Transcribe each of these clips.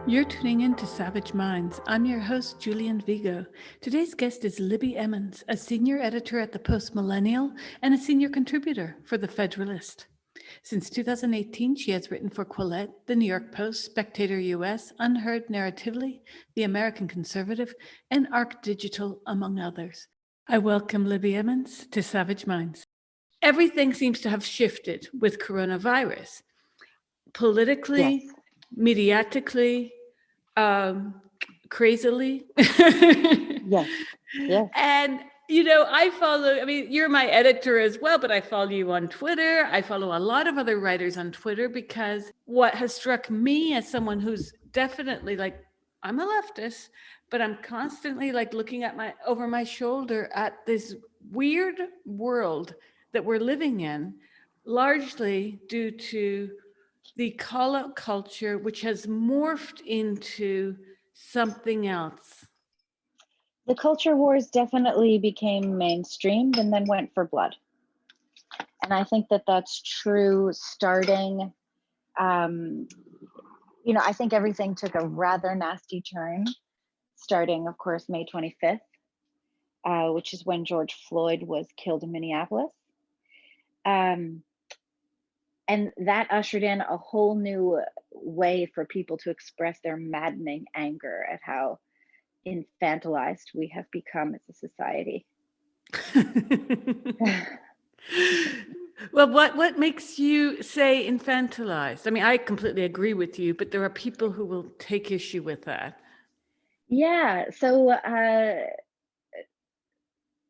You're tuning in to Savage Minds. I'm your host, Julian Vigo. Today's guest is Libby Emmons, a senior editor at the Post Millennial and a senior contributor for the Federalist. Since 2018, she has written for Quillette, The New York Post, Spectator US, Unheard Narratively, The American Conservative, and Arc Digital, among others. I welcome Libby Emmons to Savage Minds. Everything seems to have shifted with coronavirus. Politically, Yes. mediatically, crazily. Yes. Yes. And, you're my editor as well, but I follow you on Twitter. I follow a lot of other writers on Twitter because what has struck me as someone who's definitely I'm a leftist, but I'm constantly looking at over my shoulder at this weird world that we're living in, largely due to the call-out culture, which has morphed into something else. The culture wars definitely became mainstreamed and then went for blood. And I think that that's true starting, I think everything took a rather nasty turn starting, of course, May 25th, which is when George Floyd was killed in Minneapolis. And that ushered in a whole new way for people to express their maddening anger at how infantilized we have become as a society. Well, what makes you say infantilized? I mean, I completely agree with you, but there are people who will take issue with that. Yeah. So,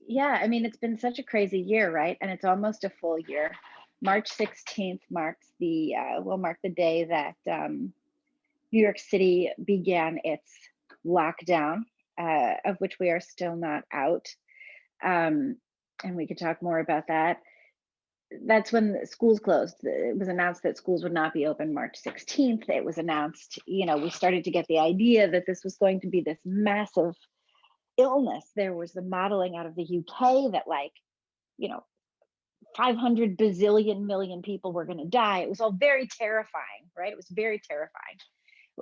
it's been such a crazy year, right? And it's almost a full year. March 16th will mark the day that New York City began its lockdown, of which we are still not out. And we could talk more about that. That's when schools closed. It was announced that schools would not be open March 16th. It was announced, we started to get the idea that this was going to be this massive illness. There was the modeling out of the UK that 500 bazillion million people were going to die. It was all very terrifying, right? It was very terrifying.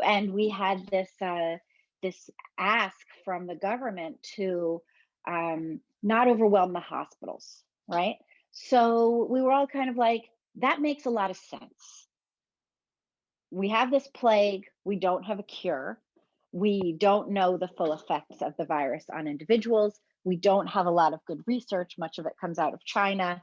And we had this ask from the government to not overwhelm the hospitals, right? So we were all kind of like, that makes a lot of sense. We have this plague, we don't have a cure. We don't know the full effects of the virus on individuals. We don't have a lot of good research. Much of it comes out of China,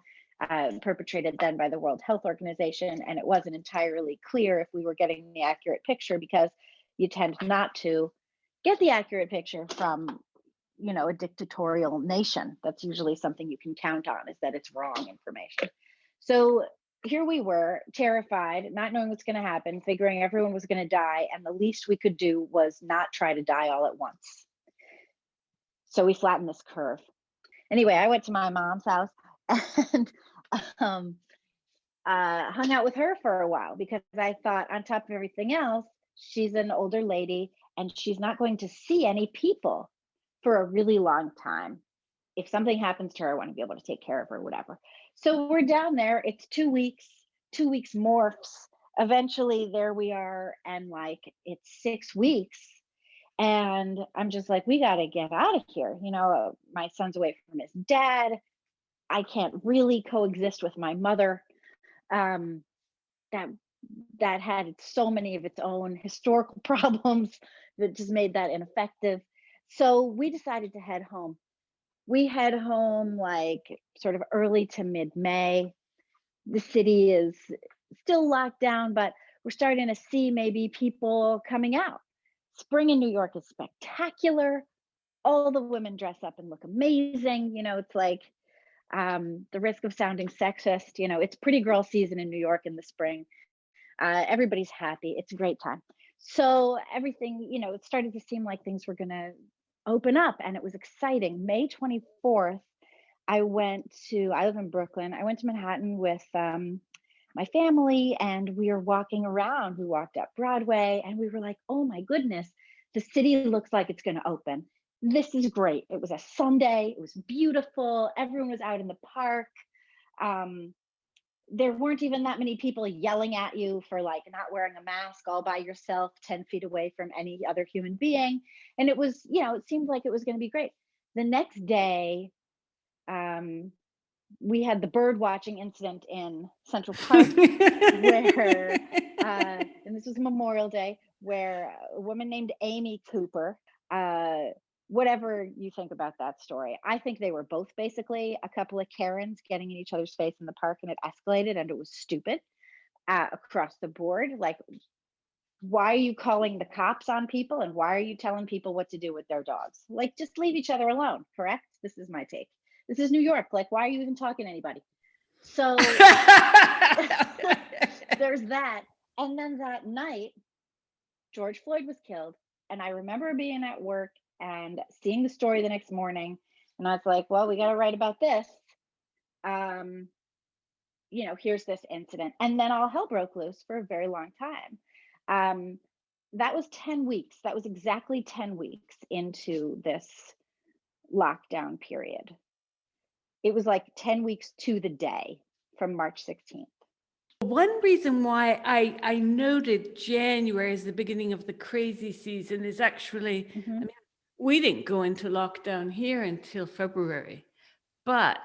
perpetrated then by the World Health Organization. And it wasn't entirely clear if we were getting the accurate picture, because you tend not to get the accurate picture from a dictatorial nation. That's usually something you can count on, is that it's wrong information. So here we were, terrified, not knowing what's going to happen, figuring everyone was going to die, and the least we could do was not try to die all at once. So we flattened this curve. Anyway, I went to my mom's house and hung out with her for a while, because I thought, on top of everything else, she's an older lady and she's not going to see any people for a really long time. If something happens to her, I want to be able to take care of her, whatever. So we're down there. It's 2 weeks. 2 weeks morphs. Eventually, there we are, and it's 6 weeks, and I'm just like, we got to get out of here. My son's away from his dad. I can't really coexist with my mother. That had so many of its own historical problems that just made that ineffective. So we decided to head home. We head home sort of early to mid-May. The city is still locked down, but we're starting to see maybe people coming out. Spring in New York is spectacular. All the women dress up and look amazing. It's the risk of sounding sexist, it's pretty girl season in New York in the spring. Everybody's happy. It's a great time. So everything, it started to seem like things were going to open up, and it was exciting. May 24th, I live in Brooklyn. I went to Manhattan with my family, and we were walking around. We walked up Broadway, and we were like, oh my goodness, the city looks like it's going to open. This is great. It was a Sunday. It was beautiful. Everyone was out in the park. there weren't even that many people yelling at you for like not wearing a mask all by yourself 10 feet away from any other human being. And it was, it seemed like it was going to be great. The next day, we had the bird watching incident in Central Park where, and this was Memorial Day, where a woman named Amy Cooper, whatever you think about that story, I think they were both basically a couple of Karens getting in each other's face in the park, and it escalated and it was stupid across the board. Like, why are you calling the cops on people, and why are you telling people what to do with their dogs? Like, just leave each other alone, correct? This is my take. This is New York. Like, why are you even talking to anybody? So there's that. And then that night, George Floyd was killed. And I remember being at work and seeing the story the next morning. And I was like, well, we got to write about this. Here's this incident. And then all hell broke loose for a very long time. That was 10 weeks. That was exactly 10 weeks into this lockdown period. It was like 10 weeks to the day from March 16th. One reason why I noted January as the beginning of the crazy season is actually, I mean, we didn't go into lockdown here until February, but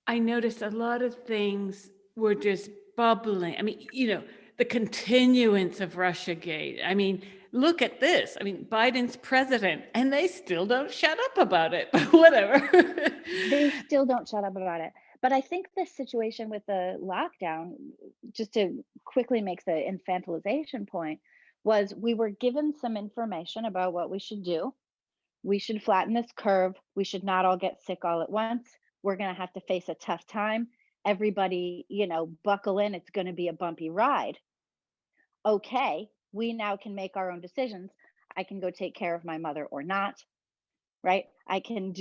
I noticed a lot of things were just bubbling. I mean, the continuance of Russiagate. I mean, look at this. I mean, Biden's president, and they still don't shut up about it, but whatever. They still don't shut up about it. But I think this situation with the lockdown, just to quickly make the infantilization point, was we were given some information about what we should do. We should flatten this curve. We should not all get sick all at once. We're going to have to face a tough time. Everybody, buckle in. It's going to be a bumpy ride. Okay, we now can make our own decisions. I can go take care of my mother or not. Right? I can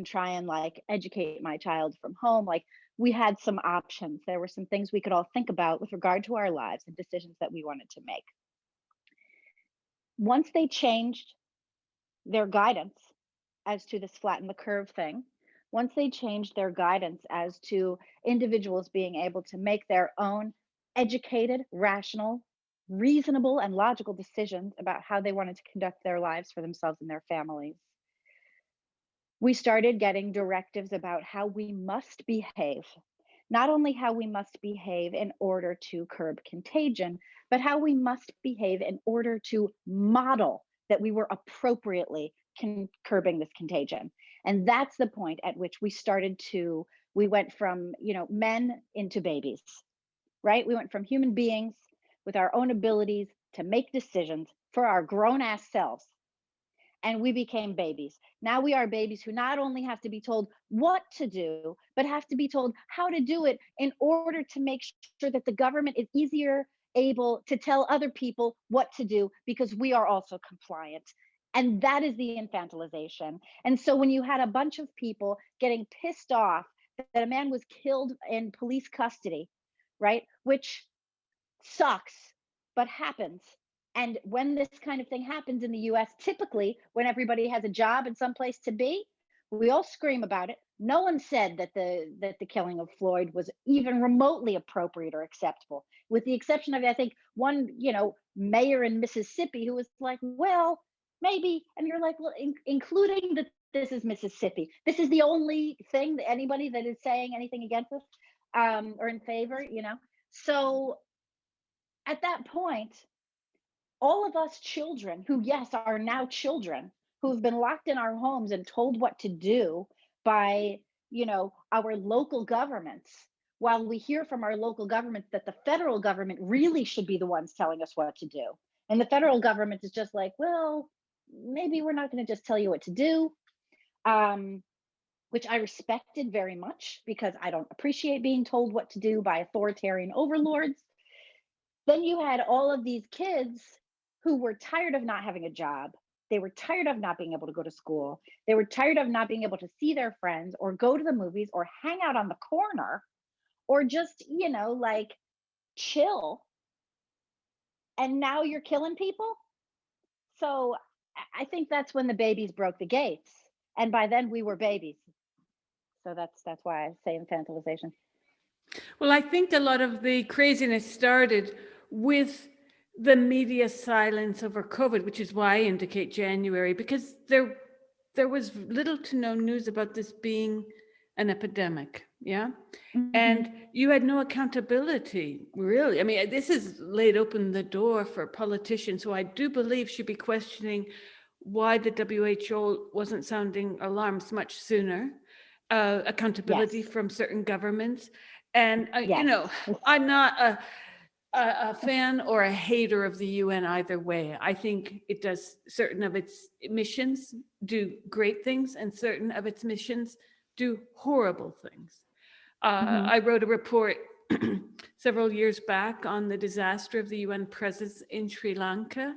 try and like educate my child from home. Like, we had some options. There were some things we could all think about with regard to our lives and decisions that we wanted to make. Once they changed their guidance as to this flatten the curve thing, once they changed their guidance as to individuals being able to make their own educated, rational, reasonable, and logical decisions about how they wanted to conduct their lives for themselves and their families, we started getting directives about how we must behave. Not only how we must behave in order to curb contagion, but how we must behave in order to model that we were appropriately curbing this contagion. And that's the point at which we went from, men into babies, right? We went from human beings with our own abilities to make decisions for our grown ass selves, and we became babies. Now we are babies who not only have to be told what to do, but have to be told how to do it in order to make sure that the government is easier able to tell other people what to do, because we are also compliant. And that is the infantilization. And so when you had a bunch of people getting pissed off that a man was killed in police custody, right, which sucks, but happens. And when this kind of thing happens in the US, typically when everybody has a job and someplace to be, we all scream about it. No one said that the killing of Floyd was even remotely appropriate or acceptable, with the exception of, I think, one, mayor in Mississippi who was like, well, maybe. And you're like, well, including that this is Mississippi. This is the only thing that anybody that is saying anything against us or in favor, So at that point, all of us children who, yes, are now children, who've been locked in our homes and told what to do by, our local governments, while we hear from our local governments that the federal government really should be the ones telling us what to do. And the federal government is just like, well, maybe we're not going to just tell you what to do, which I respected very much, because I don't appreciate being told what to do by authoritarian overlords. Then you had all of these kids who were tired of not having a job. They were tired of not being able to go to school. They were tired of not being able to see their friends or go to the movies or hang out on the corner or just, like, chill. And now you're killing people. So I think that's when the babies broke the gates. And by then we were babies. So that's why I say infantilization. Well, I think a lot of the craziness started with the media silence over COVID, which is why I indicate January, because there was little to no news about this being an epidemic. Yeah. Mhm. And you had no accountability, really. I mean, this has laid open the door for politicians who I do believe should be questioning why the WHO wasn't sounding alarms much sooner, accountability Yes. from certain governments. And, Yes. I'm not a fan or a hater of the UN either way. I think it does certain of its missions do great things, and certain of its missions do horrible things. Mhm. I wrote a report several years back on the disaster of the UN presence in Sri Lanka,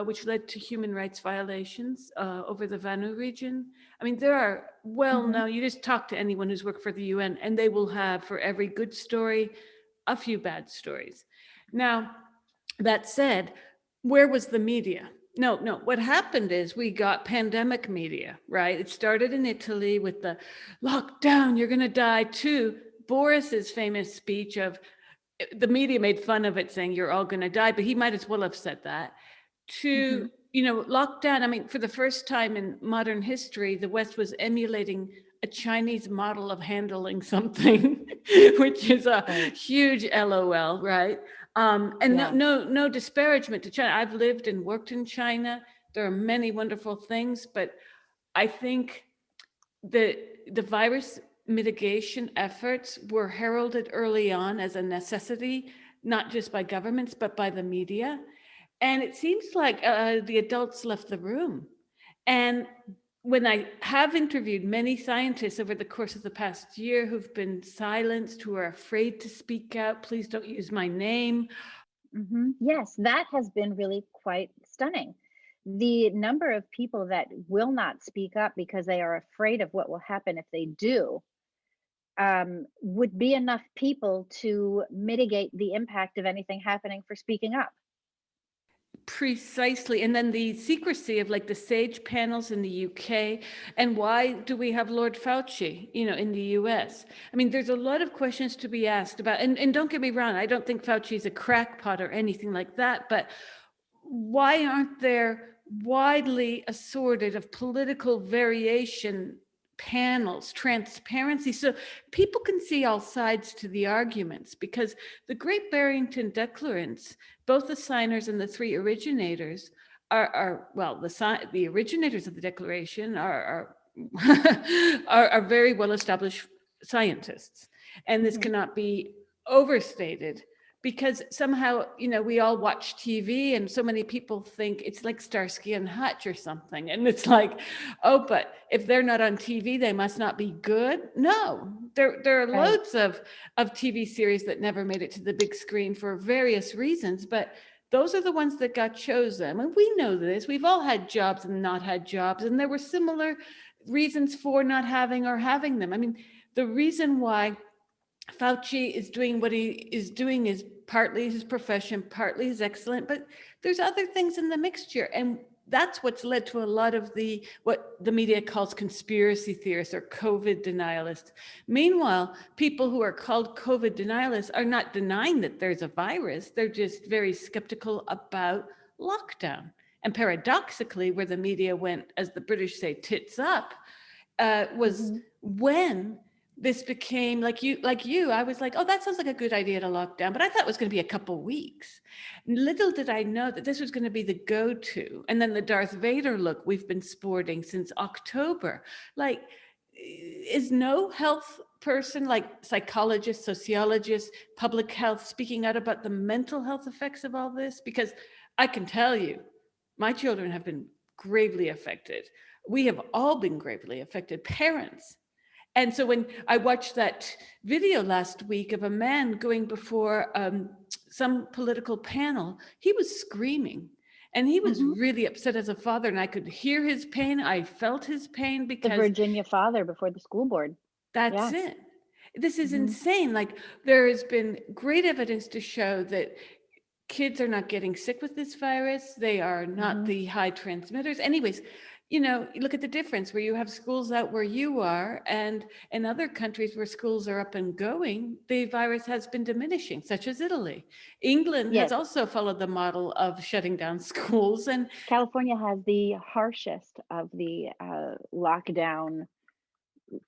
which led to human rights violations over the Vanu region. I mean, there are well Mhm. known, you just talk to anyone who's worked for the UN, and they will have, for every good story, a few bad stories. Now, that said, where was the media? No. What happened is we got pandemic media, right? It started in Italy with the lockdown, you're going to die too. Boris's famous speech of the media made fun of it, saying you're all going to die, but he might as well have said that. To, Mhm. lockdown, I mean, for the first time in modern history, the West was emulating a Chinese model of handling something, which is a Right. huge LOL, right? And no, Yeah. no disparagement to China. I've lived and worked in China. There are many wonderful things, but I think the the virus mitigation efforts were heralded early on as a necessity, not just by governments, but by the media. And it seems like the adults left the room. And when I have interviewed many scientists over the course of the past year who've been silenced, who are afraid to speak out, please don't use my name. Yes, that has been really quite stunning. The number of people that will not speak up because they are afraid of what will happen if they do, would be enough people to mitigate the impact of anything happening for speaking up. Precisely. And then the secrecy of like the SAGE panels in the UK. And why do we have Lord Fauci, in the US? I mean, there's a lot of questions to be asked about. And don't get me wrong, I don't think Fauci is a crackpot or anything like that. But why aren't there widely assorted of political variation panels, transparency, so people can see all sides to the arguments? Because the Great Barrington Declarants, both the signers and the three originators are well, the originators of the declaration are very well established scientists, and this Mhm. cannot be overstated, because somehow, we all watch TV and so many people think it's like Starsky and Hutch or something. And it's like, oh, but if they're not on TV, they must not be good. No, there are Right. loads of TV series that never made it to the big screen for various reasons, but those are the ones that got chosen. And we know this. We've all had jobs and not had jobs, and there were similar reasons for not having or having them. I mean, the reason why Fauci is doing what he is doing is partly his profession, partly his excellent, but there's other things in the mixture. And that's what's led to a lot of what the media calls conspiracy theorists or COVID denialists. Meanwhile, people who are called COVID denialists are not denying that there's a virus. They're just very skeptical about lockdown. And paradoxically, where the media went, as the British say, tits up, was Mhm. when this became like you, I was like, oh, that sounds like a good idea to lock down, but I thought it was going to be a couple weeks. Little did I know that this was going to be the go-to, and then the Darth Vader look we've been sporting since October. Like, is no health person, like psychologists, sociologists, public health, speaking out about the mental health effects of all this? Because I can tell you, my children have been gravely affected. We have all been gravely affected, parents. And so when I watched that video last week of a man going before some political panel, he was screaming. And he was Mhm. really upset as a father, and I could hear his pain. I felt his pain, The because Virginia father before the school board. that's Yeah. it. This is Mhm. insane. Like, there has been great evidence to show that kids are not getting sick with this virus. They are not Mhm. the high transmitters. Anyways, you look at the difference where you have schools out where you are, and in other countries where schools are up and going, the virus has been diminishing, such as Italy. England has Yes, also followed the model of shutting down schools. And California has the harshest of the lockdown,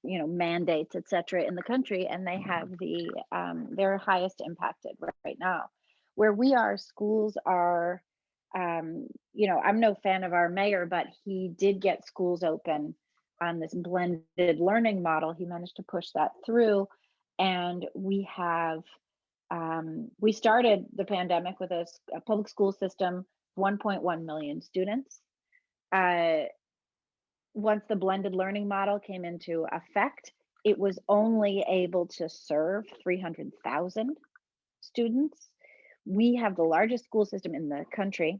mandates, et cetera, in the country, and they have their highest impacted right now. Where we are, schools are, I'm no fan of our mayor, but he did get schools open on this blended learning model. He managed to push that through, and we started the pandemic with a public school system, 1.1 million students. Uh, Once the blended learning model came into effect, it was only able to serve 300,000 students. We have the largest school system in the country.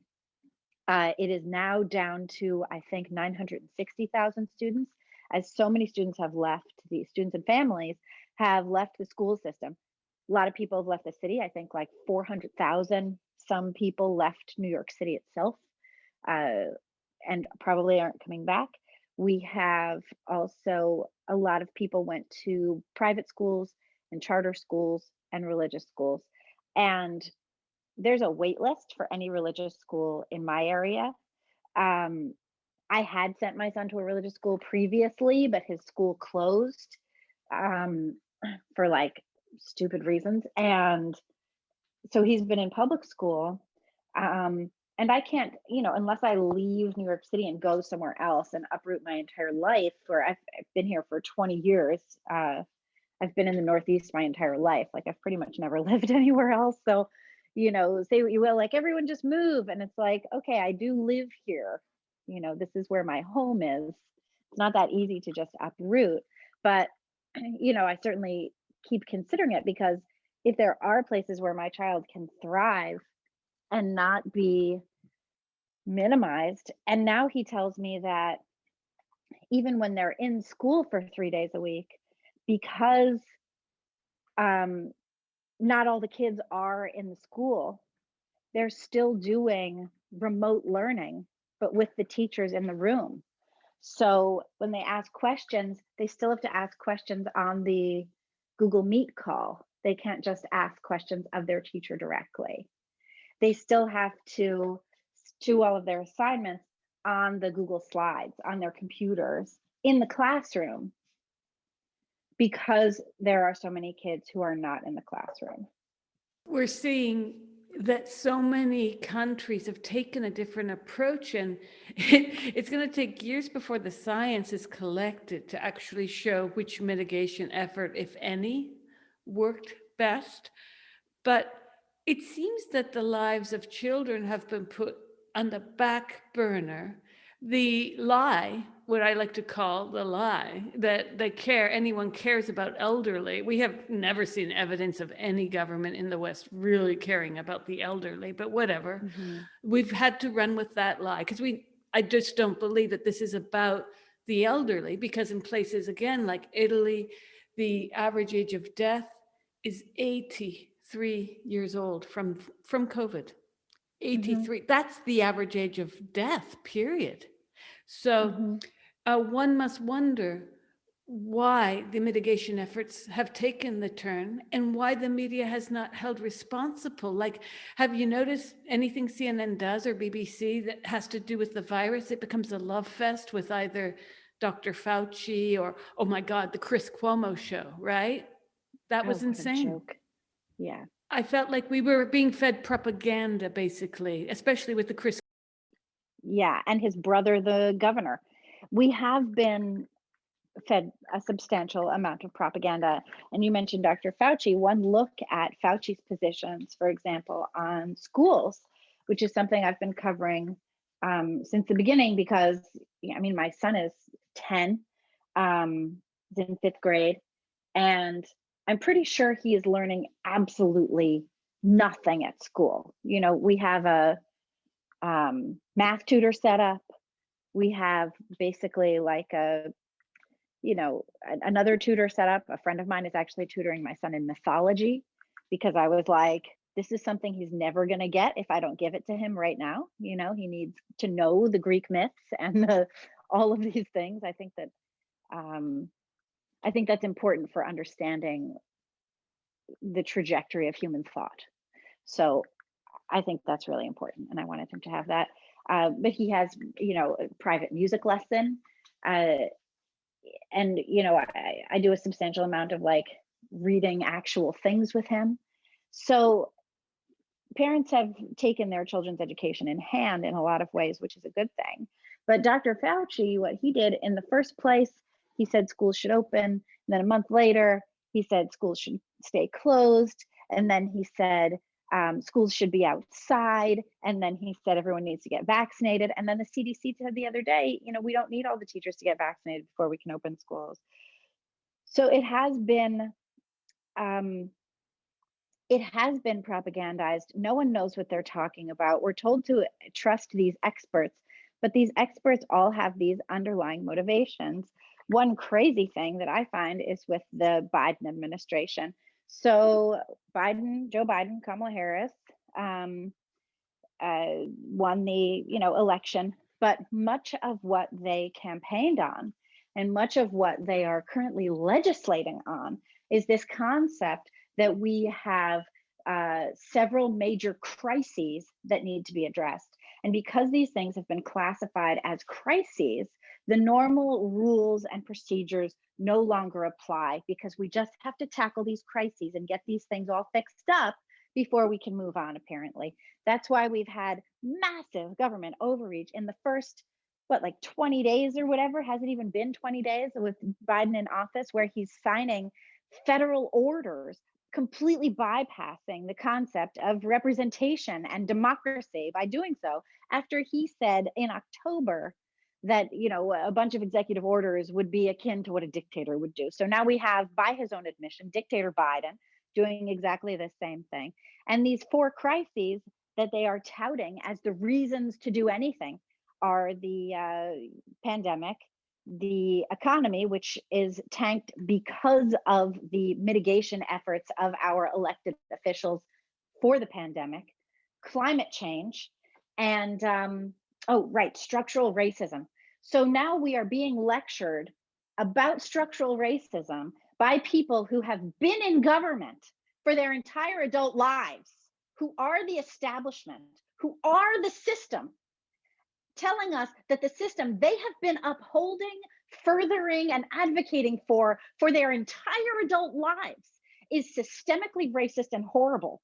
It is now down to, I think, 960,000 students, as so many students have left, the students and families have left the school system. A lot of people have left the city. I think like 400,000, some people left New York City itself, and probably aren't coming back. We have also, a lot of people went to private schools and charter schools and religious schools. And there's a wait list for any religious school in my area. Um, I had sent my son to a religious school previously, but his school closed um, for like stupid reasons. And so he's been in public school. And I can't, unless I leave New York City and go somewhere else and uproot my entire life, where I've been here for 20 years. I've been in the Northeast my entire life. Like, I've pretty much never lived anywhere else. So, say what you will, like, everyone just move. And it's like, okay, I do live here. This is where my home is. It's not that easy to just uproot. But, I certainly keep considering it, because if there are places where my child can thrive and not be minimized. And now he tells me that even when they're in school for 3 days a week, because um, not all the kids are in the school, they're still doing remote learning, but with the teachers in the room. So when they ask questions, they still have to ask questions on the Google Meet call. They can't just ask questions of their teacher directly. They still have to do all of their assignments on the Google Slides, on their computers, in the classroom, because there are so many kids who are not in the classroom. we're seeing that so many countries have taken a different approach, and it's going to take years before the science is collected to actually show which mitigation effort, if any, worked best. But it seems that the lives of children have been put on the back burner. The lie, what I like to call the lie, that anyone cares about elderly. We have never seen evidence of any government in the West really caring about the elderly, but whatever. Mm-hmm. We've had to run with that lie, because I just don't believe that this is about the elderly, because in places, again, like Italy, the average age of death is 83 years old from COVID. 83. Mm-hmm. That's the average age of death, period. So Mm-hmm. one must wonder why the mitigation efforts have taken the turn, and why the media has not held responsible. Like, have you noticed anything CNN does, or BBC, that has to do with the virus? It becomes a love fest with either Dr. Fauci or, oh my God, the Chris Cuomo show, right? That Oh, was what a insane. joke. Yeah. I felt like we were being fed propaganda, basically, especially with the Chris. Yeah. And his brother, the governor. We have been fed a substantial amount of propaganda. And you mentioned Dr. Fauci. One look at Fauci's positions, for example, on schools, which is something I've been covering since the beginning, because my son is 10, is in 5th grade, and I'm pretty sure he is learning absolutely nothing at school. We have a math tutor set up. We have basically like another tutor set up. A friend of mine is actually tutoring my son in mythology, because I was like, this is something he's never going to get if I don't give it to him right now. He needs to know the Greek myths and all of these things. I think that's important for understanding the trajectory of human thought. So I think that's really important, and I wanted him to have that. But he has, a private music lesson, uh, and I do a substantial amount of like reading actual things with him. So parents have taken their children's education in hand in a lot of ways, which is a good thing. But Dr. Fauci, what he did in the first place, he said schools should open. And then a month later, he said schools should stay closed. And then he said schools should be outside. And then he said everyone needs to get vaccinated. And then the CDC said the other day, we don't need all the teachers to get vaccinated before we can open schools. So it has been propagandized. No one knows what they're talking about. We're told to trust these experts, but these experts all have these underlying motivations. One crazy thing that I find is with the Biden administration. So Joe Biden, Kamala Harris won the election, but much of what they campaigned on and much of what they are currently legislating on is this concept that we have several major crises that need to be addressed. And because these things have been classified as crises, the normal rules and procedures no longer apply, because we just have to tackle these crises and get these things all fixed up before we can move on, apparently. That's why we've had massive government overreach in the first, 20 days or whatever. Has it even been 20 days with Biden in office, where he's signing federal orders, completely bypassing the concept of representation and democracy by doing so, after he said in October that a bunch of executive orders would be akin to what a dictator would do. So now we have, by his own admission, dictator Biden doing exactly the same thing. And these four crises that they are touting as the reasons to do anything are the pandemic, the economy, which is tanked because of the mitigation efforts of our elected officials for the pandemic, climate change, and structural racism. So now we are being lectured about structural racism by people who have been in government for their entire adult lives, who are the establishment, who are the system, telling us that the system they have been upholding, furthering, and advocating for their entire adult lives is systemically racist and horrible.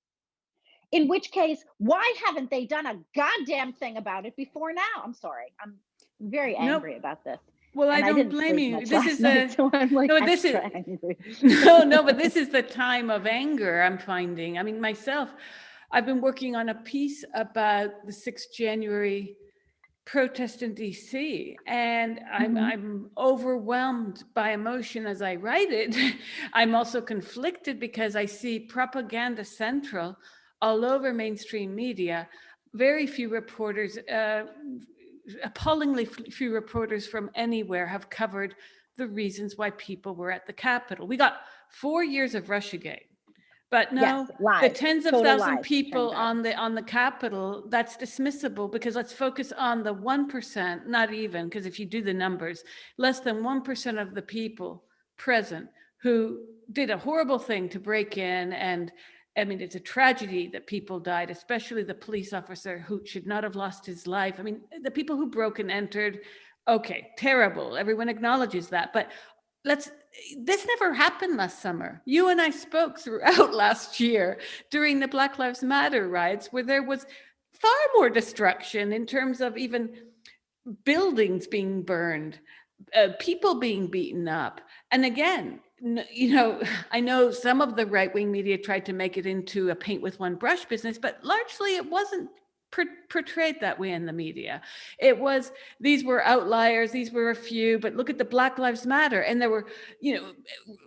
In which case, why haven't they done a goddamn thing about it before now? I'm sorry. I'm very angry about this. Well, I don't blame you. This is so I'm like no, angry. no, but this is the time of anger, I'm finding. I mean, myself, I've been working on a piece about the 6th January protest in DC, and I'm overwhelmed by emotion as I write it. I'm also conflicted because I see propaganda central all over mainstream media. Very few reporters, appallingly few reporters from anywhere have covered the reasons why people were at the Capitol. We got 4 years of Russiagate. But no, yes, the tens of thousands lies, people on the Capitol, that's dismissible, because let's focus on the 1%, not even, because if you do the numbers, less than 1% of the people present who did a horrible thing to break in. And I mean, it's a tragedy that people died, especially the police officer who should not have lost his life. I mean, the people who broke and entered, okay, terrible. Everyone acknowledges that. But this never happened last summer. You and I spoke throughout last year during the Black Lives Matter riots, where there was far more destruction in terms of even buildings being burned, people being beaten up. And again, I know some of the right-wing media tried to make it into a paint with one brush business, but largely it wasn't portrayed that way in the media. It was, these were outliers, these were a few, but look at the Black Lives Matter. And there were,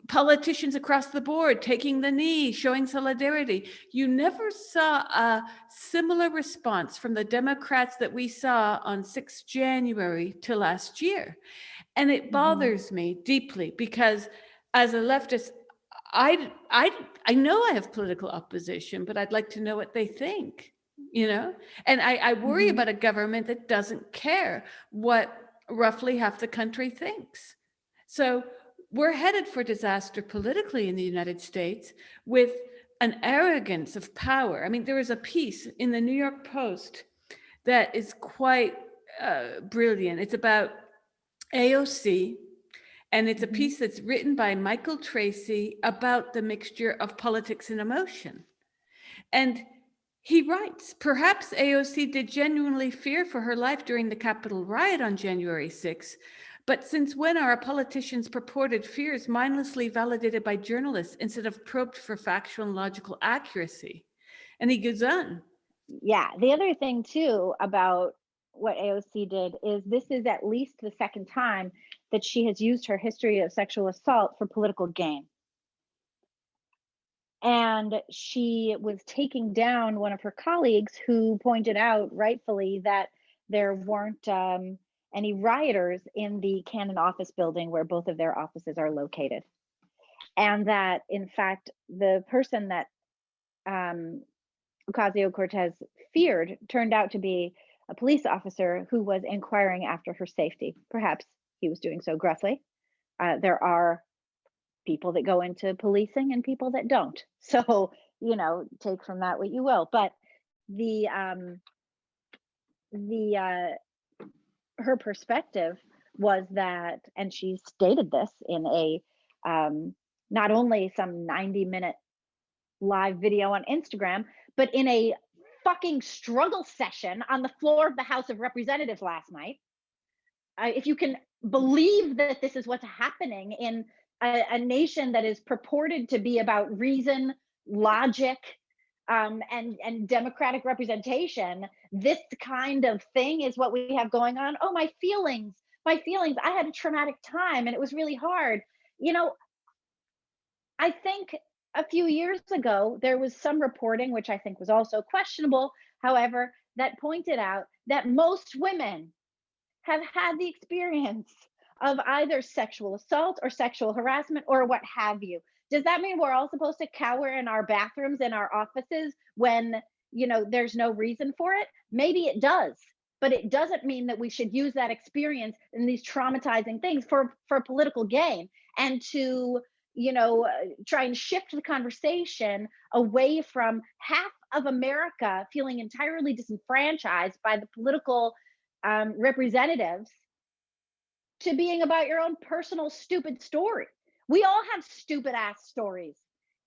politicians across the board taking the knee, showing solidarity. You never saw a similar response from the Democrats that we saw on 6th January to last year. And it bothers me deeply, because as a leftist, I know I have political opposition, but I'd like to know what they think. And I worry about a government that doesn't care what roughly half the country thinks. So we're headed for disaster politically in the United States with an arrogance of power. I mean, there is a piece in the New York Post that is quite brilliant. It's about AOC, and it's a piece that's written by Michael Tracy about the mixture of politics and emotion. And he writes, perhaps AOC did genuinely fear for her life during the Capitol riot on January 6th, but since when are a politician's purported fears mindlessly validated by journalists instead of probed for factual and logical accuracy? And he goes on. Yeah, the other thing too about what AOC did is this is at least the second time that she has used her history of sexual assault for political gain. And she was taking down one of her colleagues who pointed out rightfully that there weren't any rioters in the Cannon office building where both of their offices are located. And that, in fact, the person that Ocasio-Cortez feared turned out to be a police officer who was inquiring after her safety. Perhaps he was doing so gruffly. There are people that go into policing and people that don't. So, take from that what you will. But her perspective was that, and she stated this in a not only some 90-minute live video on Instagram, but in a fucking struggle session on the floor of the House of Representatives last night. If you can believe that this is what's happening in a nation that is purported to be about reason, logic, and democratic representation, this kind of thing is what we have going on. Oh, my feelings. I had a traumatic time and it was really hard. I think a few years ago, there was some reporting, which I think was also questionable, however, that pointed out that most women have had the experience of either sexual assault or sexual harassment or what have you. Does that mean we're all supposed to cower in our bathrooms and our offices when, there's no reason for it? Maybe it does, but it doesn't mean that we should use that experience and these traumatizing things for political gain and to, try and shift the conversation away from half of America feeling entirely disenfranchised by the political representatives to being about your own personal stupid story. We all have stupid ass stories.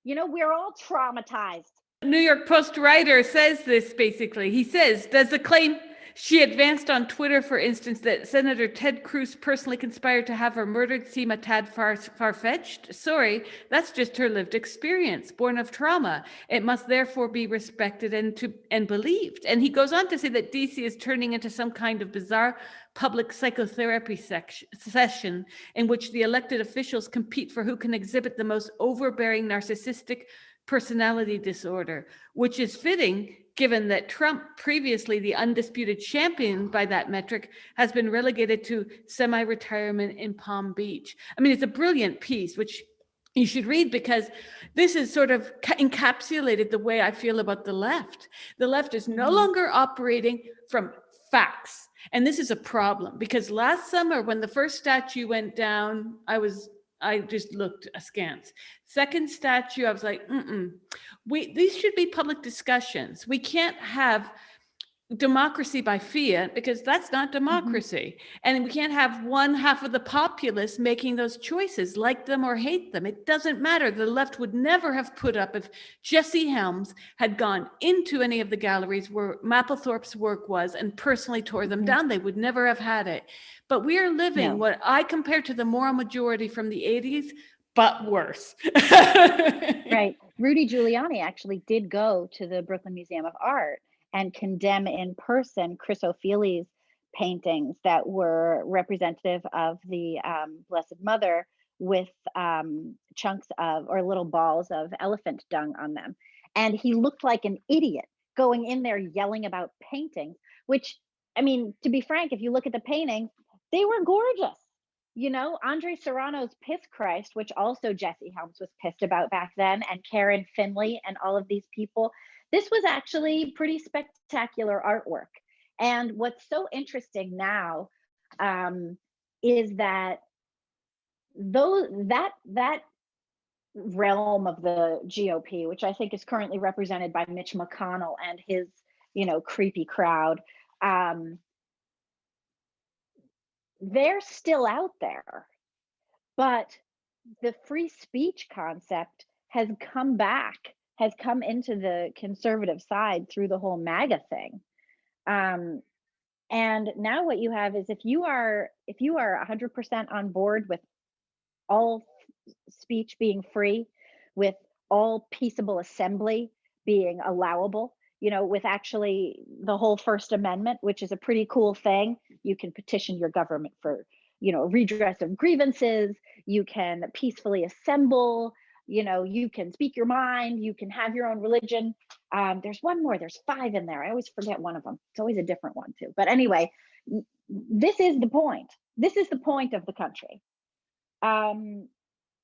We're all traumatized. New York Post writer says this basically. He says, does the claim she advanced on Twitter, for instance, that Senator Ted Cruz personally conspired to have her murdered seem a tad far-fetched? Sorry, that's just her lived experience, born of trauma. It must therefore be respected and believed. And he goes on to say that DC is turning into some kind of bizarre public psychotherapy session in which the elected officials compete for who can exhibit the most overbearing narcissistic personality disorder, which is fitting given that Trump, previously the undisputed champion by that metric, has been relegated to semi-retirement in Palm Beach. I mean, it's a brilliant piece, which you should read because this is sort of encapsulated the way I feel about the left. The left is no longer operating from facts. And this is a problem because last summer when the first statue went down, I just looked askance. Second statue, I was like, these should be public discussions. We can't have democracy by fiat because that's not democracy. And we can't have one half of the populace making those choices, like them or hate them. It doesn't matter. The left would never have put up if Jesse Helms had gone into any of the galleries where Mapplethorpe's work was and personally tore them down. They would never have had it. But we are living what I compare to the moral majority from the 80s, but worse. Right. Rudy Giuliani actually did go to the Brooklyn Museum of Art and condemn in person Chris O'Feely's paintings that were representative of the Blessed Mother with chunks of or little balls of elephant dung on them. And he looked like an idiot going in there yelling about paintings, which, I mean, to be frank, if you look at the paintings, they were gorgeous. Andre Serrano's Piss Christ, which also Jesse Helms was pissed about back then, and Karen Finley and all of these people. This was actually pretty spectacular artwork. And what's so interesting now, is that that realm of the GOP, which I think is currently represented by Mitch McConnell and his, creepy crowd, they're still out there. But the free speech concept has come into the conservative side through the whole MAGA thing. And now what you have is, if you are 100% on board with all speech being free, with all peaceable assembly being allowable, with actually the whole First Amendment, which is a pretty cool thing. You can petition your government for, redress of grievances. You can peacefully assemble. You can speak your mind. You can have your own religion. There's one more. There's 5 in there. I always forget one of them. It's always a different one too. But anyway, this is the point. This is the point of the country.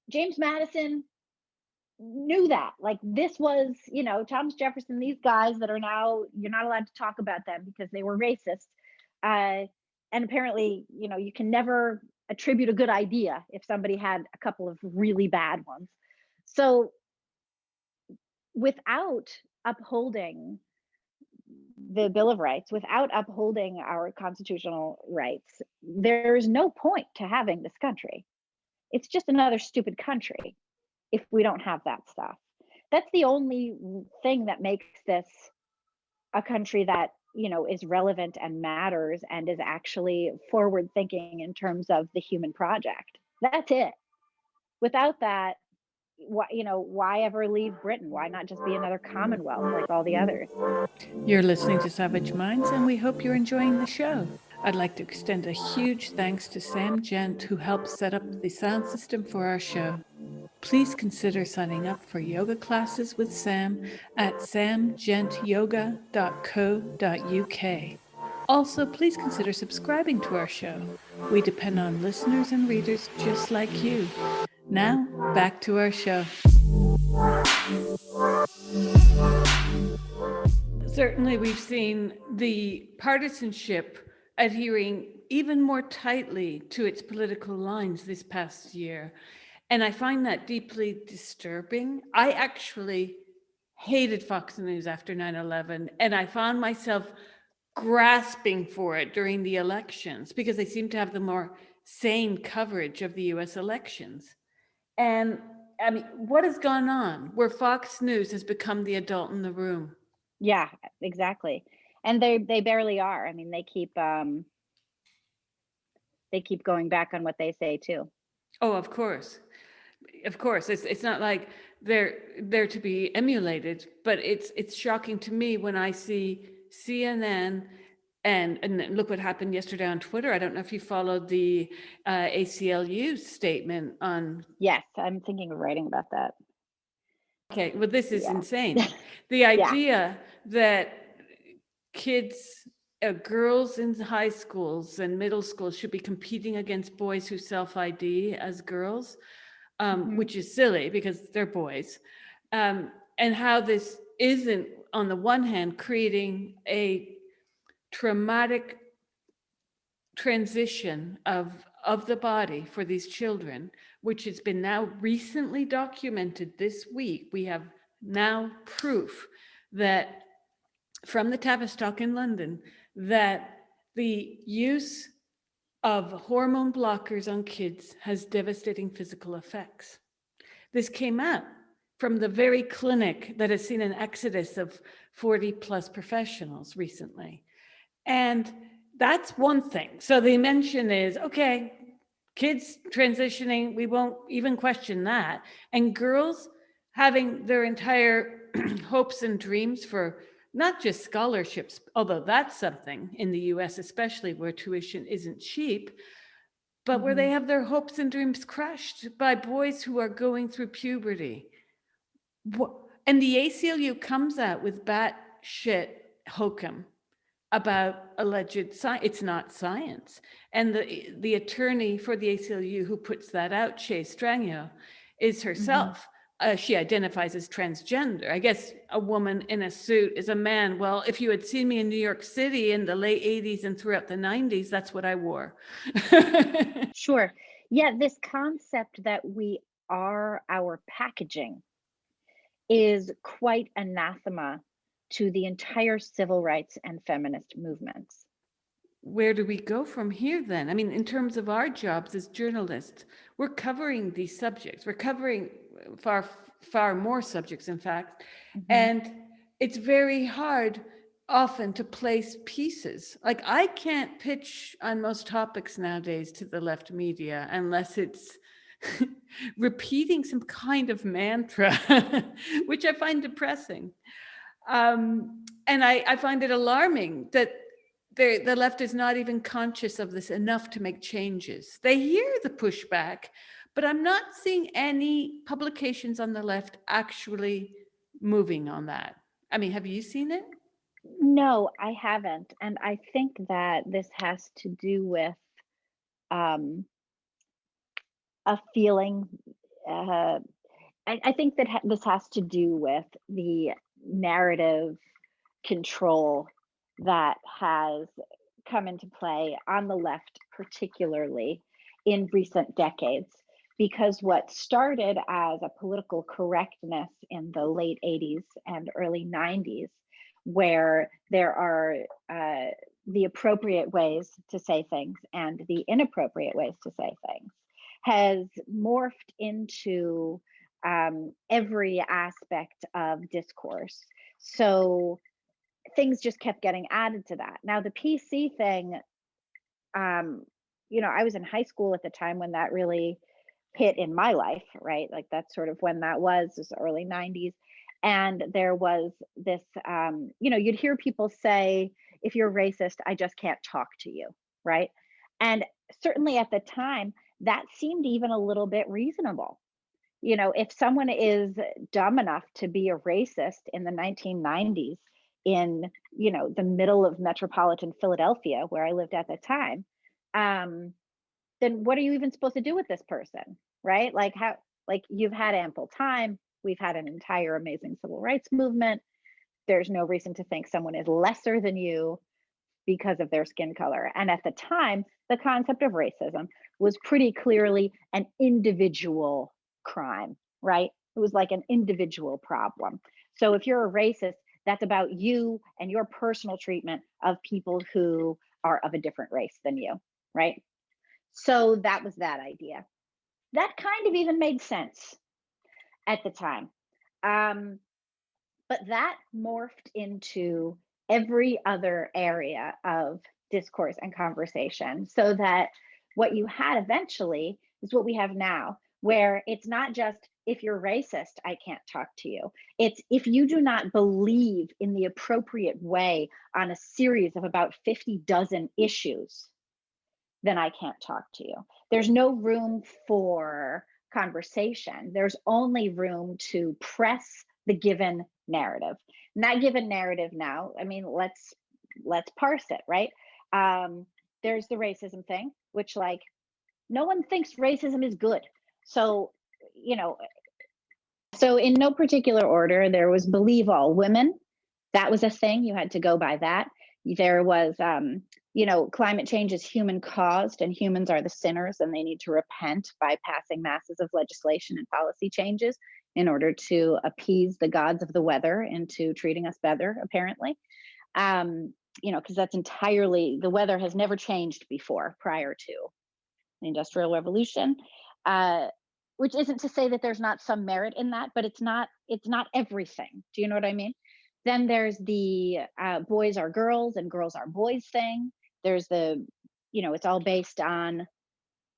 James Madison knew that. Like, this was, Thomas Jefferson, these guys that are now, you're not allowed to talk about them because they were racist. And apparently, you can never attribute a good idea if somebody had a couple of really bad ones. So without upholding the Bill of Rights, without upholding our constitutional rights, there is no point to having this country. It's just another stupid country if we don't have that stuff. That's the only thing that makes this a country that, is relevant and matters and is actually forward thinking in terms of the human project. That's it. Without that, why ever leave Britain? Why not just be another Commonwealth like all the others? You're listening to Savage Minds, and we hope you're enjoying the show. I'd like to extend a huge thanks to Sam Gent, who helped set up the sound system for our show. Please consider signing up for yoga classes with Sam at samgentyoga.co.uk. Also, please consider subscribing to our show. We depend on listeners and readers just like you. Now, back to our show. Certainly, we've seen the partisanship adhering even more tightly to its political lines this past year. And I find that deeply disturbing. I actually hated Fox News after 9/11, and I found myself grasping for it during the elections because they seem to have the more sane coverage of the US elections. And I mean, what has gone on where Fox News has become the adult in the room? Yeah, exactly. And they barely are. I mean, they keep going back on what they say too. Oh, of course. Of course. It's not like they're to be emulated, but it's shocking to me when I see CNN and look what happened yesterday on Twitter. I don't know if you followed the ACLU statement on. Yes, I'm thinking of writing about that. Okay, well, this is insane. The idea that kids, girls in high schools and middle schools should be competing against boys who self-ID as girls, which is silly because they're boys, and how this isn't, on the one hand, creating a traumatic transition of the body for these children, which has been now recently documented this week. We have now proof that from the Tavistock in London that the use of hormone blockers on kids has devastating physical effects. This came out from the very clinic that has seen an exodus of 40 plus professionals recently. And that's one thing. So the mention is, okay, kids transitioning, we won't even question that. And girls having their entire hopes and dreams for not just scholarships, although that's something in the US, especially where tuition isn't cheap, but where they have their hopes and dreams crushed by boys who are going through puberty. And the ACLU comes out with batshit hokum about alleged science. It's not science. And the attorney for the ACLU who puts that out, Shay Strangio, is herself she identifies as transgender. I guess a woman in a suit is a man. Well, if you had seen me in New York City in the late 80s and throughout the 90s, that's what I wore. Sure. Yeah, this concept that we are our packaging is quite anathema to the entire civil rights and feminist movements. Where do we go from here then? I mean, in terms of our jobs as journalists, we're covering these subjects. We're covering far more subjects, in fact. Mhm. And it's very hard often to place pieces. Like, I can't pitch on most topics nowadays to the left media unless it's repeating some kind of mantra, which I find depressing. And I find it alarming that the left is not even conscious of this enough to make changes. They hear the pushback, but I'm not seeing any publications on the left actually moving on that. I mean, have you seen it? No, I haven't. And I think that this has to do with um, a feeling. Uh, I think that this has to do with the narrative control that has come into play on the left, particularly in recent decades. Because what started as a political correctness in the late 80s and early 90s, where there are the appropriate ways to say things and the inappropriate ways to say things, has morphed into every aspect of discourse. So things just kept getting added to that. Now, the PC thing, um, I was in high school at the time when that really hit in my life, right? Like that's sort of when that was early 90s. And there was this, you'd hear people say, if you're racist, I just can't talk to you, right? And certainly at the time, that seemed even a little bit reasonable. If someone is dumb enough to be a racist in the 1990s in, the middle of metropolitan Philadelphia, where I lived at the time, um, then what are you even supposed to do with this person? Right? Like you've had ample time. We've had an entire amazing civil rights movement. There's no reason to think someone is lesser than you because of their skin color. And at the time, the concept of racism was pretty clearly an individual crime, right? It was like an individual problem. So if you're a racist, that's about you and your personal treatment of people who are of a different race than you, right? So that was that idea. That kind of even made sense at the time. Um, but that morphed into every other area of discourse and conversation, so that what you had eventually is what we have now, where it's not just if you're racist, I can't talk to you. It's if you do not believe in the appropriate way on a series of about 50 dozen issues, then I can't talk to you. There's no room for conversation. There's only room to press the given narrative. And that given narrative now, I mean, let's parse it, right? There's the racism thing, which like no one thinks racism is good. So, you know, so in no particular order, there was believe all women. That was a thing. You had to go by that. There was, climate change is human caused and humans are the sinners and they need to repent by passing masses of legislation and policy changes in order to appease the gods of the weather into treating us better, apparently. Because that's entirely, the weather has never changed before prior to the Industrial Revolution. Which isn't to say that there's not some merit in that, but it's not everything. Do you know what I mean? Then there's the boys are girls and girls are boys thing. There's the, it's all based on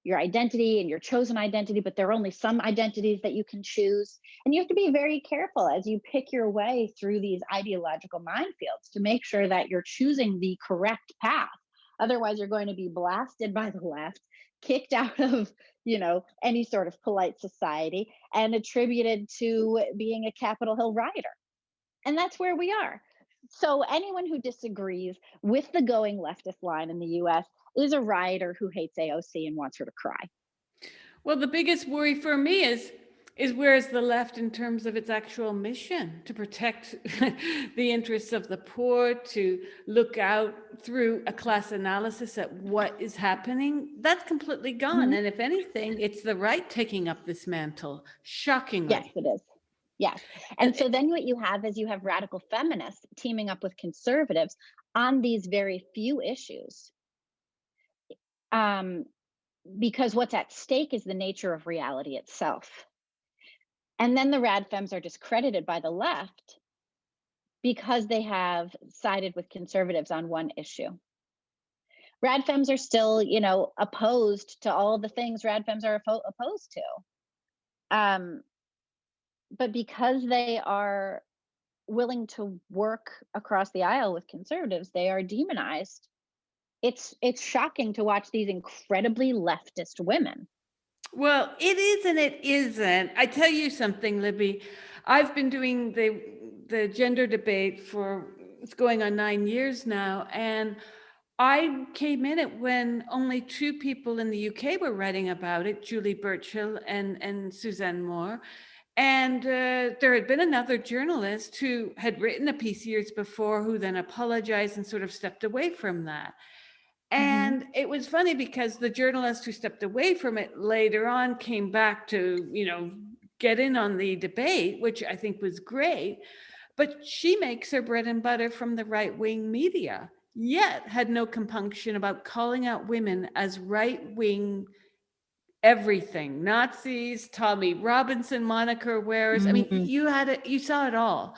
your identity and your chosen identity, but there are only some identities that you can choose. And you have to be very careful as you pick your way through these ideological minefields to make sure that you're choosing the correct path. Otherwise, you're going to be blasted by the left, kicked out of, any sort of polite society, and attributed to being a Capitol Hill rioter. And that's where we are. So anyone who disagrees with the going leftist line in the US is a rioter who hates AOC and wants her to cry. Well, the biggest worry for me is Is whereas the left, in terms of its actual mission to protect the interests of the poor, to look out through a class analysis at what is happening, that's completely gone. Mhm. And if anything, it's the right taking up this mantle, Yes, shockingly. it is. Yes. And so then what you have is you have radical feminists teaming up with conservatives on these very few issues. Um, because what's at stake is the nature of reality itself. And then the rad fems are discredited by the left because they have sided with conservatives on one issue. Rad fems are still, opposed to all the things rad fems are opposed to. Um, but because they are willing to work across the aisle with conservatives, they are demonized. It's shocking to watch these incredibly leftist women. Well, it is and it isn't. I tell you something, Libby. I've been doing the gender debate for it's going on 9 years now, and I came in it when only two people in the UK were writing about it, Julie Burchill and Suzanne Moore. And there had been another journalist who had written a piece years before who then apologized and sort of stepped away from that. Mhm. And it was funny because the journalist who stepped away from it later on came back to, get in on the debate, which I think was great. But she makes her bread and butter from the right wing media, yet had no compunction about calling out women as right wing everything, Nazis, Tommy Robinson moniker wearers. I mean, Mm. you saw it all.